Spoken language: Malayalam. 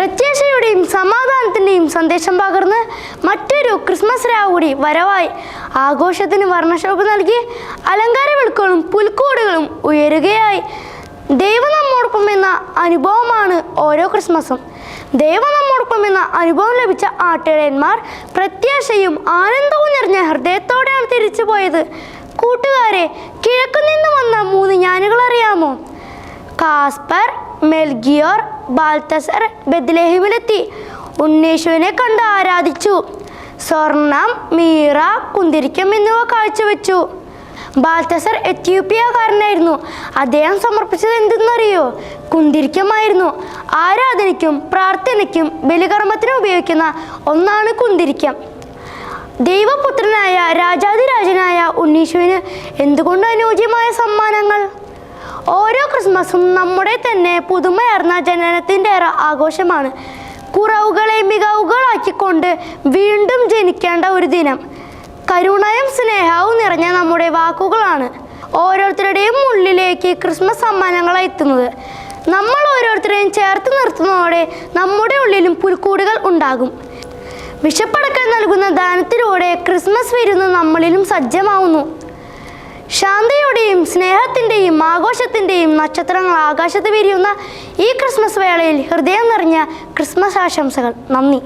പ്രത്യാശയുടെയും സമാധാനത്തിൻ്റെയും സന്ദേശം പകർന്ന് മറ്റൊരു ക്രിസ്മസ് രാവ് കൂടി വരവായി. ആഘോഷത്തിന് വർണ്ണശോഭ നൽകി അലങ്കാര വിളക്കുകളും പുൽക്കൂടുകളും ഉയരുകയായി. ദൈവം നമ്മോടൊപ്പം എന്ന അനുഭവമാണ് ഓരോ ക്രിസ്മസും. ദൈവം നമ്മോടൊപ്പം എന്ന അനുഭവം ലഭിച്ച ആട്ടിടയന്മാർ പ്രത്യാശയും ആനന്ദവും നിറഞ്ഞ ഹൃദയത്തോടെയാണ് തിരിച്ചു പോയത്. കൂട്ടുകാരെ, കിഴക്കു നിന്ന് വന്ന 3 ജ്ഞാനികൾ അറിയാമോ? കാസ്പർ, മെൽഗിയോർ, ബാൽത്തസർ ബെത്ലഹേമിലെത്തി ഉണ്ണീശുവിനെ കണ്ട് ആരാധിച്ചു. സ്വർണം, മീറ, കുന്തിരിക്കം എന്നിവ കാഴ്ചവെച്ചു. ബാൽത്തസർ എത്യോപ്യക്കാരനായിരുന്നു. അദ്ദേഹം സമർപ്പിച്ചത് എന്തെന്നറിയോ? കുന്തിരിക്കമായിരുന്നു. ആരാധനയ്ക്കും പ്രാർത്ഥനയ്ക്കും ബലികർമ്മത്തിനും ഉപയോഗിക്കുന്ന ഒന്നാണ് കുന്തിരിക്കം. ദൈവപുത്രനായ രാജാതിരാജനായ ഉണ്ണീശുവിന് എന്തുകൊണ്ട് അനുയോജ്യമായ സമ്മാനങ്ങൾ. ഓരോ ക്രിസ്മസും നമ്മുടെ തന്നെ പുതുമയാർന്ന ജനനത്തിൻ്റെ ആഘോഷമാണ്. കുറവുകളെ മികവുകളാക്കിക്കൊണ്ട് വീണ്ടും ജനിക്കേണ്ട ഒരു ദിനം. കരുണയും സ്നേഹവും നിറഞ്ഞ നമ്മുടെ വാക്കുകളാണ് ഓരോരുത്തരുടെയും ഉള്ളിലേക്ക് ക്രിസ്മസ് സമ്മാനങ്ങളായി എത്തുന്നത്. നമ്മൾ ഓരോരുത്തരെയും ചേർത്ത് നിർത്തുന്നതോടെ നമ്മുടെ ഉള്ളിലും പുൽക്കൂടുകൾ ഉണ്ടാകും. വിശപ്പടക്കാൻ നൽകുന്ന ദാനത്തിലൂടെ ക്രിസ്മസ് വിരുന്ന് നമ്മളിലും സജ്ജമാവുന്നു. ശാന്തിയുടെയും സ്നേഹത്തിൻ്റെയും ആഘോഷത്തിൻ്റെയും നക്ഷത്രങ്ങൾ ആകാശത്ത് വിരിയുന്ന ഈ ക്രിസ്മസ് വേളയിൽ ഹൃദയം നിറഞ്ഞ ക്രിസ്മസ് ആശംസകൾ. നന്ദി.